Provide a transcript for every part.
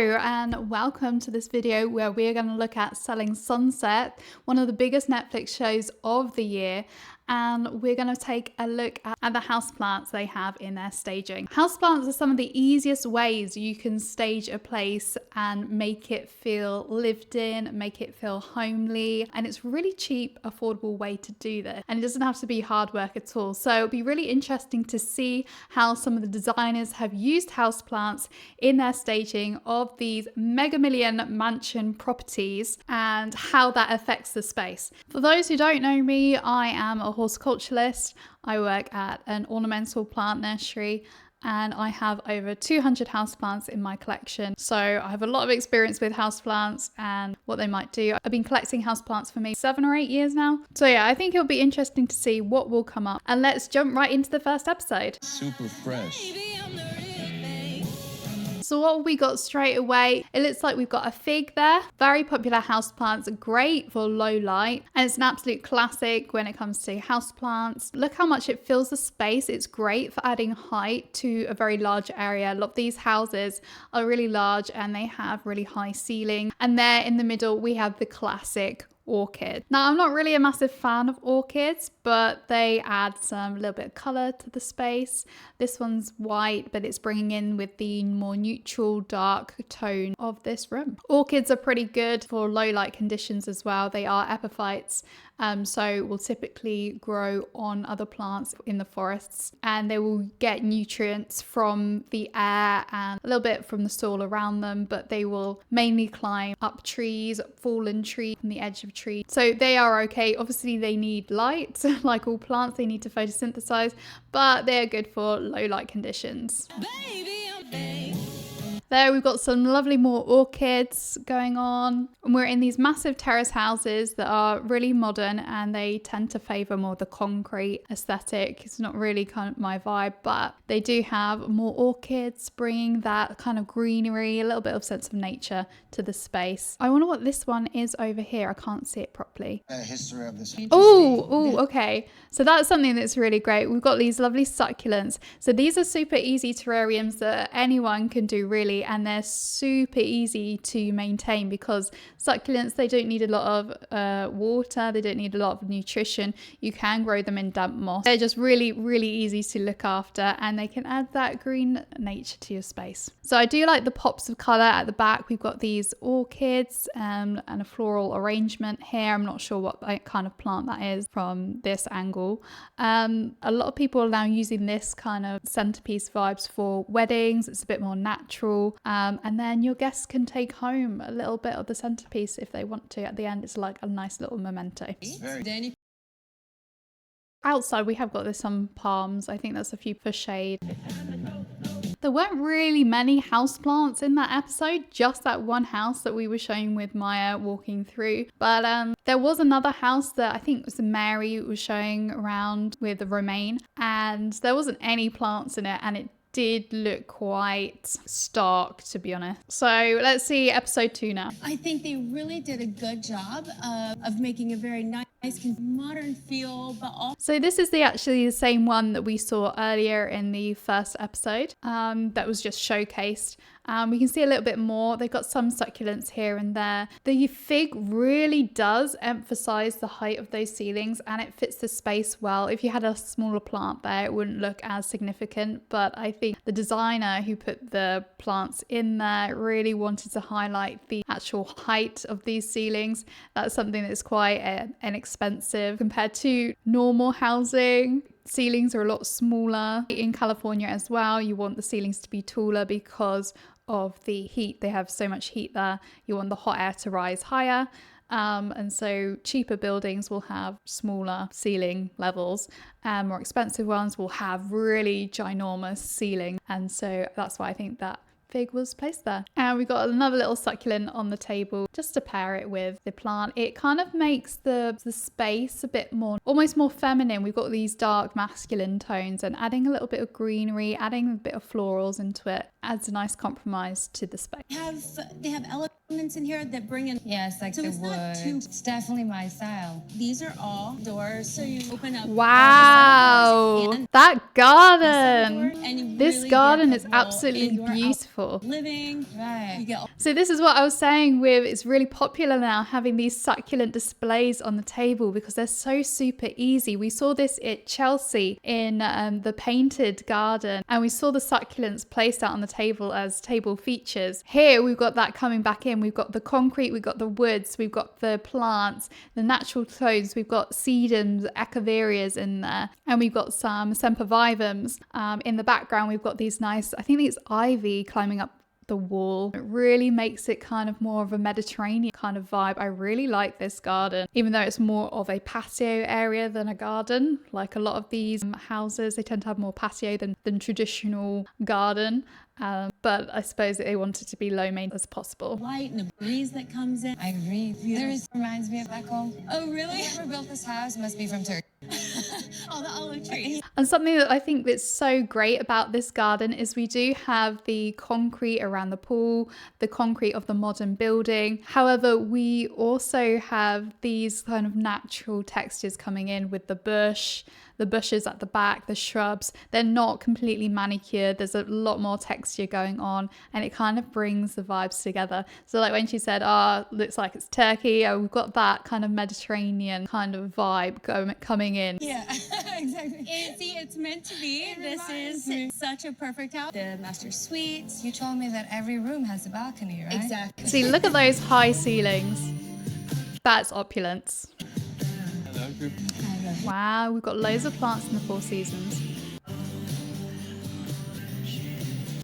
Hello and welcome to this video where we're going to look at Selling Sunset, one of the biggest Netflix shows of the year, and we're going to take a look at the houseplants they have in their staging. Houseplants are some of the easiest ways you can stage a place and make it feel lived in, make it feel homely, and it's really cheap, affordable way to do this, and it doesn't have to be hard work at all. So it'll be really interesting to see how some of the designers have used houseplants in their staging of these mega million mansion properties and how that affects the space. For those who don't know me, I am a horticulturalist. I work at an ornamental plant nursery and I have over 200 houseplants in my collection. So I have a lot of experience with houseplants and what they might do. I've been collecting houseplants for maybe 7 or 8 years now. So yeah, I think it'll be interesting to see what will come up. And let's jump right into the first episode. Super fresh. So what we got straight away, it looks like we've got a fig there. Very popular houseplants, great for low light. And it's an absolute classic when it comes to houseplants. Look how much it fills the space. It's great for adding height to a very large area. A lot of these houses are really large and they have really high ceiling. And there in the middle, we have the classic orchid. Now, I'm not really a massive fan of orchids, but they add some little bit of color to the space. This one's white, but it's bringing in with the more neutral dark tone of this room. Orchids are pretty good for low light conditions as well. They are epiphytes, so will typically grow on other plants in the forests, and they will get nutrients from the air and a little bit from the soil around them, but they will mainly climb up trees, fallen trees, from the edge of trees. So they are okay. Obviously they need light, like all plants, they need to photosynthesize, but they're good for low light conditions. There we've got some lovely more orchids going on, and we're in these massive terrace houses that are really modern and they tend to favor more the concrete aesthetic. It's not really kind of my vibe, but they do have more orchids, bringing that kind of greenery, a little bit of sense of nature to the space. I wonder what this one is over here. I can't see it properly. History of this. Oh, okay. So that's something that's really great. We've got these lovely succulents. So these are super easy terrariums that anyone can do really, and they're super easy to maintain because succulents, they don't need a lot of water, they don't need a lot of nutrition. You can grow them in damp moss. They're just really easy to look after, and they can add that green nature to your space. So I do like the pops of color at the back. We've got these orchids and a floral arrangement here. I'm not sure what kind of plant that is from this angle. A lot of people are now using this kind of centerpiece vibes for weddings. It's a bit more natural, and then your guests can take home a little bit of the centerpiece if they want to at the end. It's like a nice little memento. Outside we have got some palms. I think that's a few for shade. There weren't really many houseplants in that episode, just that one house that we were showing with Maya walking through. But there was another house that I think was Mary was showing around with the romaine, and there wasn't any plants in it, and it did look quite stark, to be honest. So let's see episode 2 now. I think they really did a good job of making a very nice modern feel, but also... So this is actually the same one that we saw earlier in the first episode that was just showcased. We can see a little bit more. They've got some succulents here and there. The fig really does emphasize the height of those ceilings, and it fits the space well. If you had a smaller plant there, it wouldn't look as significant, but I think the designer who put the plants in there really wanted to highlight the actual height of these ceilings. That's something that's quite inexpensive compared to normal housing. Ceilings are a lot smaller. In California as well, you want the ceilings to be taller because of the heat. They have so much heat there. You want the hot air to rise higher. And so cheaper buildings will have smaller ceiling levels, and more expensive ones will have really ginormous ceiling. And so that's why I think that fig was placed there. And we got another little succulent on the table just to pair it with the plant. It kind of makes the space a bit more, almost more feminine. We've got these dark masculine tones, and adding a little bit of greenery, adding a bit of florals into it adds a nice compromise to the space. They have elements in here that bring in. Yes, like So the it's not wood. too- It's definitely my style. These are all doors, so you open up. Wow, And that garden. and you This really garden get is the whole absolutely indoor, beautiful. outdoor living. Right. You get all So this is what I was saying with it's really popular now having these succulent displays on the table because they're so super easy. We saw this at Chelsea in the painted garden, and we saw the succulents placed out on the table as table features. Here we've got that coming back in. We've got the concrete, we've got the woods, we've got the plants, the natural tones, we've got sedums, echeverias in there, and we've got some sempervivums. In the background we've got these nice, I think it's ivy climbing up the wall. It really makes it kind of more of a Mediterranean kind of vibe. I really like this garden, even though it's more of a patio area than a garden. Like a lot of these houses, they tend to have more patio than traditional garden. But I suppose that they want it to be low maintenance as possible. light and the breeze that comes in. I agree. This reminds me of back home. Oh, really? Whoever built this house must be from Turkey. All the olive trees. And something that I think that's so great about this garden is we do have the concrete around the pool, the concrete of the modern building. However, we also have these kind of natural textures coming in with the bushes at the back, the shrubs. They're not completely manicured. There's a lot more texture going on, and it kind of brings the vibes together. So like when she said, looks like it's Turkey, we've got that kind of Mediterranean kind of vibe coming in. Yeah, exactly. See, it's meant to be. This is such a perfect house. The master suites. You told me that every room has a balcony, right? Exactly. See, look at those high ceilings. That's opulence. Hello, group. Wow, we've got loads of plants in the Four Seasons.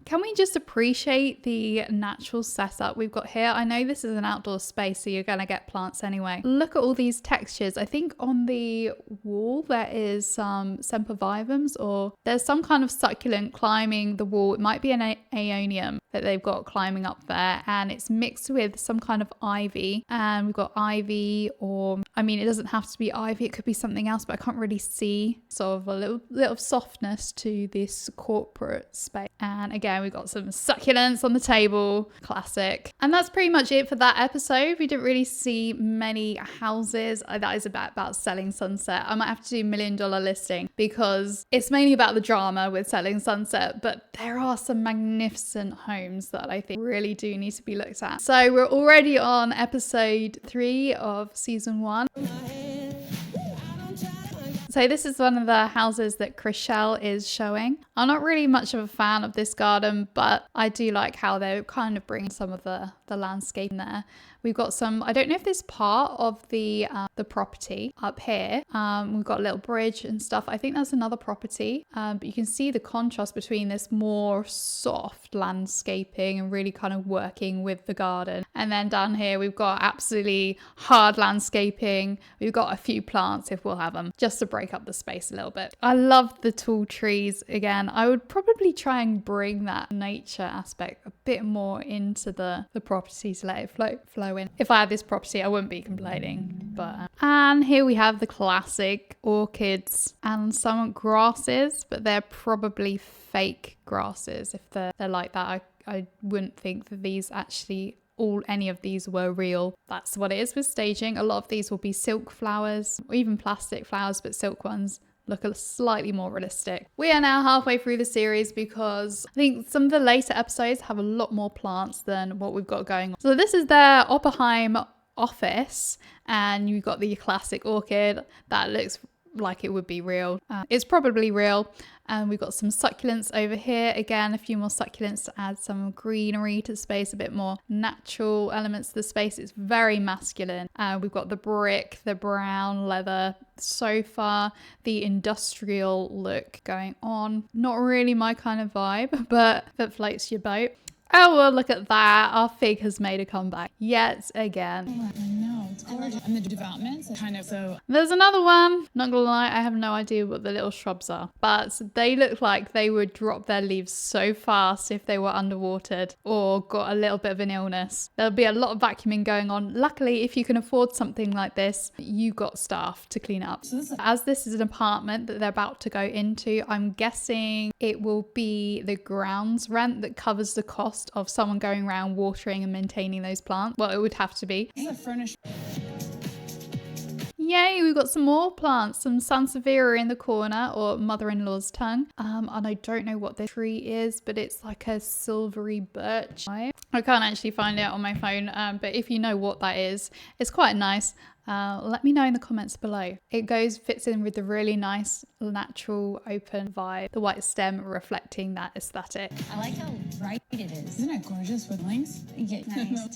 Can we just appreciate the natural setup we've got here? I know this is an outdoor space, so you're going to get plants anyway. Look at all these textures. I think on the wall there is some sempervivums, or there's some kind of succulent climbing the wall. It might be an aeonium that they've got climbing up there, and it's mixed with some kind of ivy. And we've got ivy, or I mean, it doesn't have to be ivy. It could be something else, but I can't really see sort of a little softness to this corporate space. And again, we've got some succulents on the table, classic. And that's pretty much it for that episode. We didn't really see many houses. That is about Selling Sunset. I might have to do $1 million listing because it's mainly about the drama with Selling Sunset, but there are some magnificent homes that I think really do need to be looked at. So we're already on episode 3 of season 1. So this is one of the houses that Chriselle is showing. I'm not really much of a fan of this garden, but I do like how they kind of bring some of the landscape in there. We've got some, I don't know if this part of the property up here. We've got a little bridge and stuff. I think that's another property, but you can see the contrast between this more soft landscaping and really kind of working with the garden. And then down here, we've got absolutely hard landscaping. We've got a few plants if we'll have them, just to break up the space a little bit. I love the tall trees. Again, I would probably try and bring that nature aspect a bit more into the property to let it flow in. If I had this property, I wouldn't be complaining. But and here we have the classic orchids and some grasses, but they're probably fake grasses. If they're like that, I wouldn't think that these actually any of these were real. That's what it is with staging. A lot of these will be silk flowers or even plastic flowers, but silk ones look slightly more realistic. We are now halfway through the series because I think some of the later episodes have a lot more plants than what we've got going on. So this is their Oppenheim office, and you've got the classic orchid that looks like it would be real. It's probably real. And we've got some succulents over here. Again, a few more succulents to add some greenery to the space, a bit more natural elements to the space. It's very masculine. We've got the brick, the brown leather sofa, the industrial look going on. Not really my kind of vibe, but that floats your boat. Oh, well, look at that. Our fig has made a comeback yet again. I know, it's gorgeous. And the developments kind of so. There's another one. Not gonna lie, I have no idea what the little shrubs are, but they look like they would drop their leaves so fast if they were underwatered or got a little bit of an illness. There'll be a lot of vacuuming going on. Luckily, if you can afford something like this, you got staff to clean up. As this is an apartment that they're about to go into, I'm guessing it will be the grounds rent that covers the cost of someone going around watering and maintaining those plants. Well, it would have to be. This is a furnished. Yay, we've got some more plants, some Sansevieria in the corner, or mother-in-law's tongue. And I don't know what this tree is, but it's like a silvery birch. I can't actually find it on my phone, but if you know what that is, it's quite nice. Let me know in the comments below. It fits in with the really nice, natural, open vibe. The white stem reflecting that aesthetic. I like how bright it is. Isn't it gorgeous with links? Yeah, nice.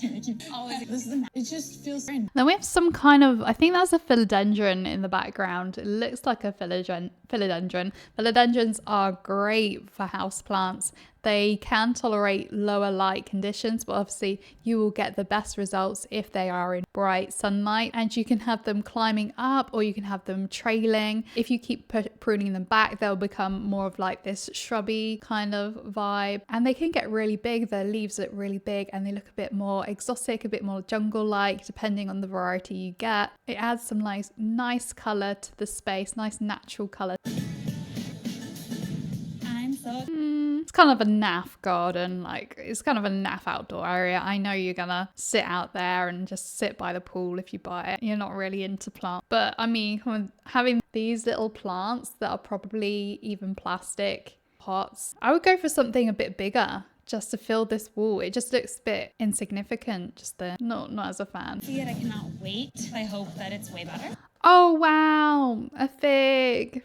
This is it just feels grand. Then we have some kind of, I think that's a philodendron in the background. It looks like a philodendron. Philodendrons are great for houseplants. They can tolerate lower light conditions, but obviously you will get the best results if they are in bright sunlight, and you can have them climbing up or you can have them trailing. If you keep pruning them back, they'll become more of like this shrubby kind of vibe, and they can get really big. Their leaves look really big and they look a bit more exotic, a bit more jungle-like, depending on the variety you get. It adds some nice color to the space, nice natural color. It's kind of a naff garden, like it's kind of a naff outdoor area. I know you're gonna sit out there and just sit by the pool if you buy it. You're not really into plants, but I mean, having these little plants that are probably even plastic pots, I would go for something a bit bigger just to fill this wall. It just looks a bit insignificant, just there. Not as a fan. See it, I cannot wait. I hope that it's way better. Oh wow, a fig.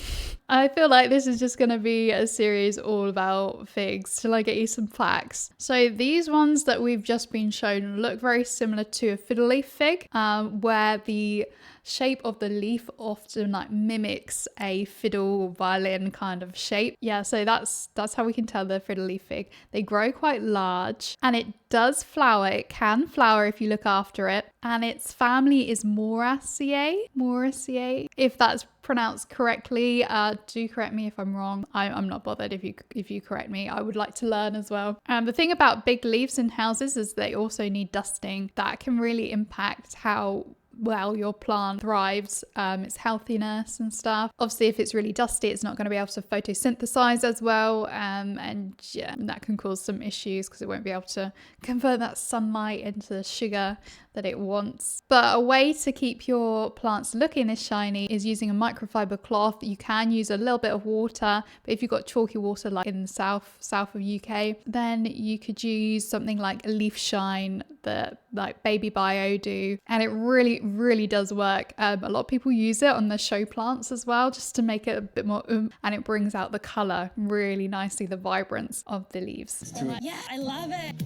I feel like this is just going to be a series all about figs till I get you some facts. So these ones that we've just been shown look very similar to a fiddle leaf fig, where the shape of the leaf often like mimics a fiddle violin kind of shape. Yeah, so that's how we can tell the fiddle leaf fig. They grow quite large and it does flower. It can flower if you look after it, and its family is Moraceae, if that's pronounced correctly. Do correct me if I'm wrong. I'm not bothered if you correct me. I would like to learn as well. The thing about big leaves in houses is they also need dusting. That can really impact how well your plant thrives, its healthiness and stuff. Obviously, if it's really dusty, it's not going to be able to photosynthesize as well, and yeah, that can cause some issues because it won't be able to convert that sunlight into the sugar that it wants. But a way to keep your plants looking this shiny is using a microfiber cloth. You can use a little bit of water, but if you've got chalky water like in the south of UK, then you could use something like a leaf shine that like Baby Bio do, and it really does work. A lot of people use it on their show plants as well, just to make it a bit more and it brings out the color really nicely, the vibrance of the leaves. Yeah, I love it.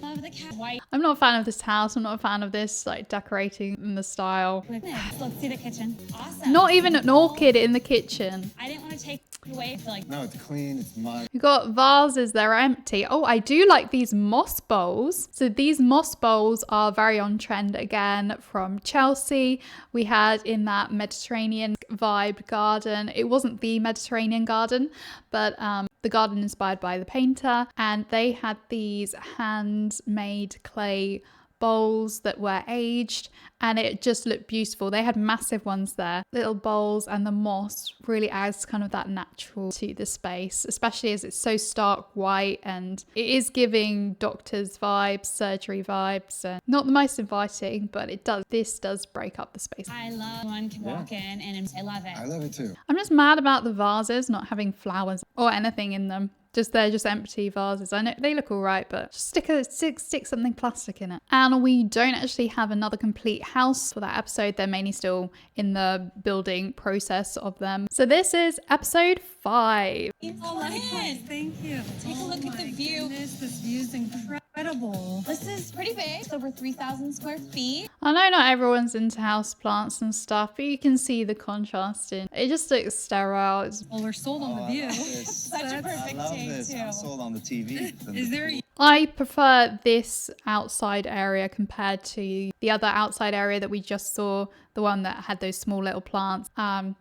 Love the cat white. I'm not a fan of this house. I'm not a fan of this like decorating in the style. Let's see the kitchen. Awesome. Not even an orchid in the kitchen. I didn't want to take away. Like No, it's clean, it's mud. We've got vases, they're empty. Oh, I do like these moss bowls. So these moss bowls are very on trend again from Chelsea. We had in that Mediterranean vibe garden. It wasn't the Mediterranean garden, but the garden inspired by the painter, and they had these handmade clay bowls that were aged, and it just looked beautiful. They had massive ones there, little bowls, and the moss really adds kind of that natural to the space, especially as it's so stark white, and it is giving doctor's vibes, surgery vibes, and not the most inviting, but this does break up the space. I love one can walk in and I love it. I love it too. I'm just mad about the vases not having flowers or anything in them. They're just empty vases. I know they look all right, but just stick something plastic in it. And we don't actually have another complete house for that episode. They're mainly still in the building process of them. So this is episode 5. Oh my goodness, thank you. Take a look at the view. This view's incredible. This is pretty big. It's over 3,000 square feet. I know not everyone's into houseplants and stuff, but you can see the contrast in. It just looks sterile. Well, we're sold on the view. Such a perfect I love take this. too. I'm sold on the TV. Is there I prefer this outside area compared to the other outside area that we just saw, the one that had those small little plants.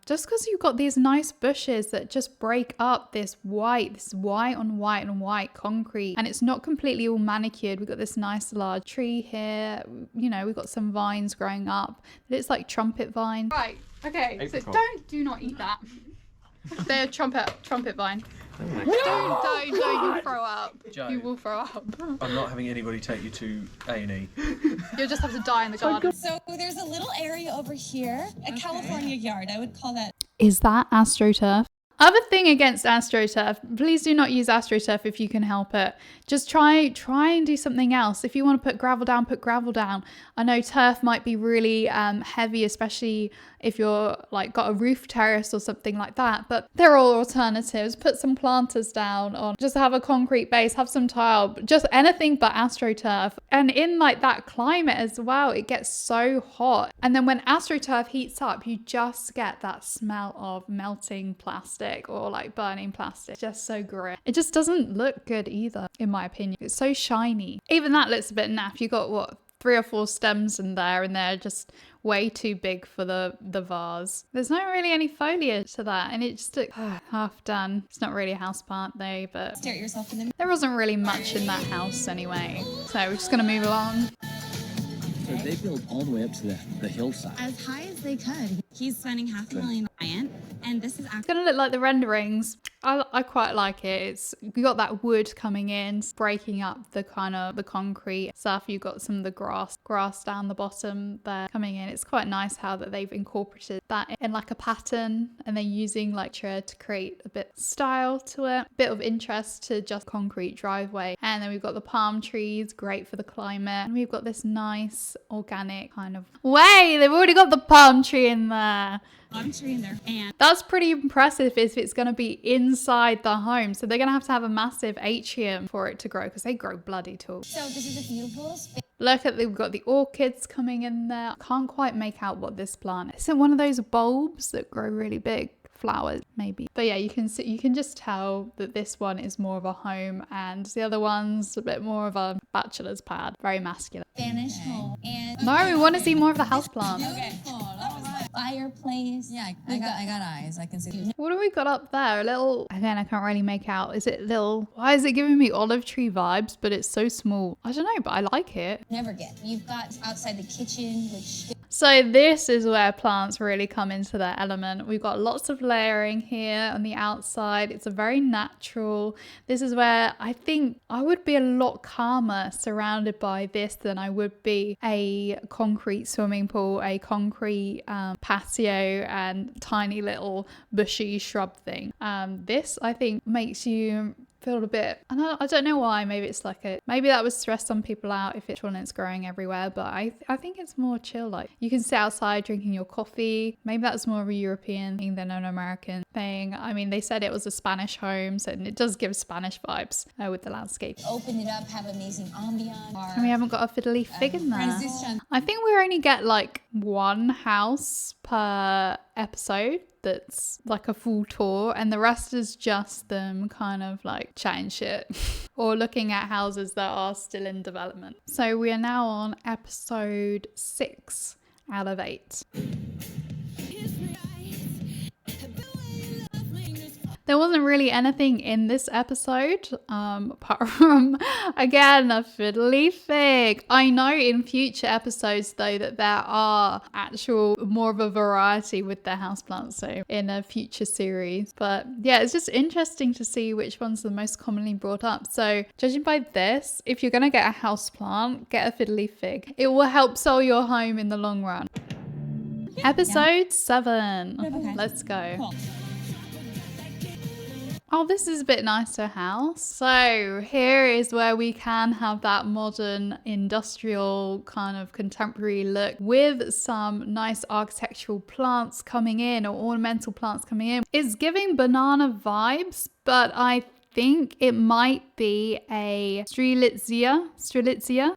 Just because you've got these nice bushes that just break up this white on white on white concrete, and it's not completely all manicured. We've got this nice large tree here. You know, we've got some vines growing up. It's like trumpet vine. Right. Okay. So do not eat that. They're trumpet vine. Don't, you'll throw up. Joe, you will throw up. I'm not having anybody take you to A&E. You'll just have to die in the garden. So there's a little area over here, a California yard. I would call that. Is that AstroTurf? Other thing against AstroTurf, please do not use AstroTurf if you can help it. Just try and do something else. If you want to put gravel down, put gravel down. I know turf might be really heavy, especially if you're like got a roof terrace or something like that, but there are all alternatives. Put some planters down on, just have a concrete base, have some tile, just anything but AstroTurf. And in like that climate as well, it gets so hot. And then when AstroTurf heats up, you just get that smell of melting plastic or like burning plastic. It's just so grim. It just doesn't look good either, in my opinion. It's so shiny. Even that looks a bit naff. You got what, 3 or 4 stems in there, and they're just way too big for the vase. There's not really any foliage to that, and it just looks half done. It's not really a houseplant though, but Stare at yourself in the mirror. there wasn't really much in that house anyway. So we're just gonna move along. So they built all the way up to the hillside. As high as they could. He's spending $500,000 client, and this is It's gonna look like the renderings. I quite like it. You got that wood coming in, breaking up the kind of the concrete stuff. You got some of the grass down the bottom there coming in. It's quite nice how that they've incorporated that in like a pattern, and they're using like to create a bit of style to it, a bit of interest to just concrete driveway. And then we've got the palm trees, great for the climate. And we've got this nice organic kind of way. They've already got the palm tree in there. palm tree in there. And That's pretty impressive if it's going to be inside the home. So they're going to have a massive atrium for it to grow, because they grow bloody tall. so this is a beautiful space. Look at, we've got the orchids coming in there. Can't quite make out what this plant is. Is it one of those bulbs that grow really big? Flowers maybe, but yeah, you can just tell that this one is more of a home, and the other one's a bit more of a bachelor's pad, very masculine. Spanish home. And No, we want to see more of the houseplant. okay. Fireplace. Yeah, I got eyes. I can see. What have we got up there? A little, again, I can't really make out. Is it little, why is it giving me olive tree vibes, but it's so small? I don't know, but I like it. Never get. You've got outside the kitchen, which So this is where plants really come into their element. We've got lots of layering here on the outside. It's a very natural. This is where I think I would be a lot calmer surrounded by this than I would be a concrete swimming pool, a concrete patio, and tiny little bushy shrub thing. This I think makes you feel a bit, and I don't know why, maybe it's like maybe that would stress some people out if it's one that's growing everywhere, but I think it's more chill. Like you can sit outside drinking your coffee. Maybe that's more of a European thing than an American thing. I mean, they said it was a Spanish home, so it does give Spanish vibes with the landscape. open it up, have amazing ambiance. And we haven't got a fiddly fig in there. Transition. I think we only get like one house per episode that's like a full tour, and the rest is just them kind of like chatting shit or looking at houses that are still in development. So we are now on episode 6 out of 8. There wasn't really anything in this episode apart from, again, a fiddly fig. I know in future episodes, though, that there are actual more of a variety with their houseplants, so in a future series. But yeah, it's just interesting to see which one's the most commonly brought up. So judging by this, if you're going to get a houseplant, get a fiddly fig. It will help sell your home in the long run. Episode 7. Okay. Let's go. Cool. Oh, this is a bit nicer house. So here is where we can have that modern industrial kind of contemporary look with some nice architectural plants coming in, or ornamental plants coming in. It's giving banana vibes, but I think it might be a Strelitzia,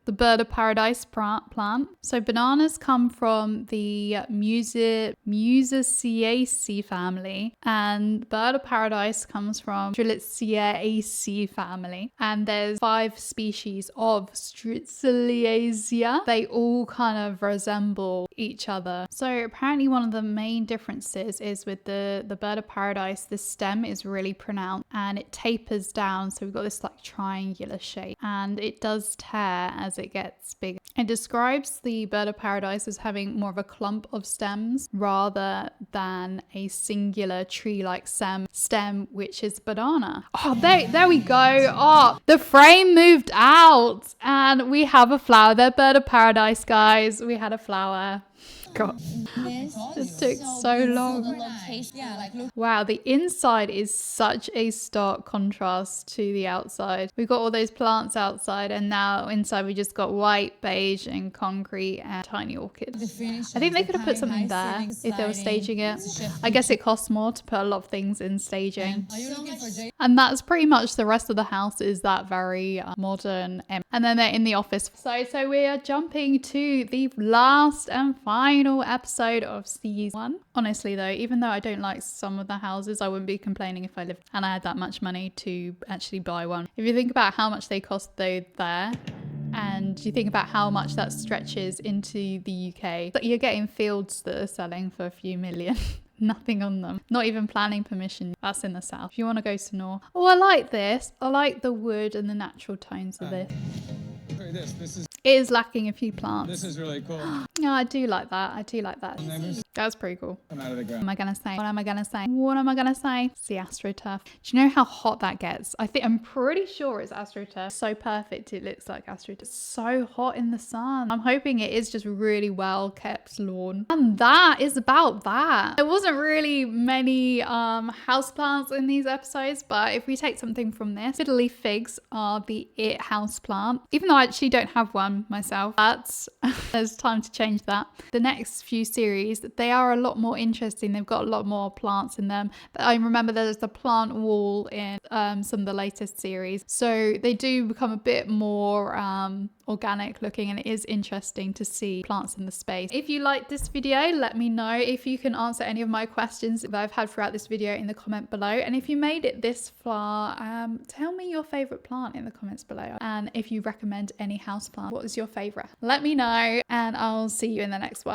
the bird of paradise plant. So bananas come from the Musaceaceae family, and bird of paradise comes from Strelitziaceae family. And there's 5 species of Strelitzia. They all kind of resemble each other. So apparently one of the main differences is with the bird of paradise, the stem is really pronounced and it tapers down. So we've got this like triangular shape, and it does tear as it gets bigger. It describes the bird of paradise as having more of a clump of stems rather than a singular tree-like stem, which is banana. Oh, there we go. Oh, the frame moved out and we have a flower there. Bird of paradise, guys. We had a flower. God, this took so long. Wow, the inside is such a stark contrast to the outside. We've got all those plants outside, and now inside we just got white, beige, and concrete and tiny orchids. I think they could have put something there if they were staging it. I guess it costs more to put a lot of things in staging. And that's pretty much the rest of the house, is that very modern. And then they're in the office. So we are jumping to the last and final episode of season 1. Honestly though, even though I don't like some of the houses, I wouldn't be complaining if I lived and I had that much money to actually buy one. If you think about how much they cost though there, and you think about how much that stretches into the UK, but you're getting fields that are selling for a few million. Nothing on them, not even planning permission. That's in the south. If you want to go to north. Oh, I like this. I like the wood and the natural tones of this. It is lacking a few plants. This is really cool. No, I do like that. I do like that. That's pretty cool. Come out of the ground. What am I gonna say? What am I gonna say? What am I gonna say? It's the AstroTurf. Do you know how hot that gets? I'm pretty sure it's AstroTurf. So perfect it looks like AstroTurf. It's so hot in the sun. I'm hoping it is just really well kept lawn. And that is about that. There wasn't really many houseplants in these episodes, but if we take something from this, fiddly figs are the it houseplant. Even though I actually don't have one myself, but there's time to change that. The next few series, they are a lot more interesting. They've got a lot more plants in them. But I remember there's the plant wall in some of the latest series, so they do become a bit more organic looking, and it is interesting to see plants in the space. If you liked this video, let me know. If you can answer any of my questions that I've had throughout this video in the comment below, and if you made it this far, tell me your favorite plant in the comments below, and if you recommend any house plant, what is your favorite? Let me know, and I'll see you in the next one.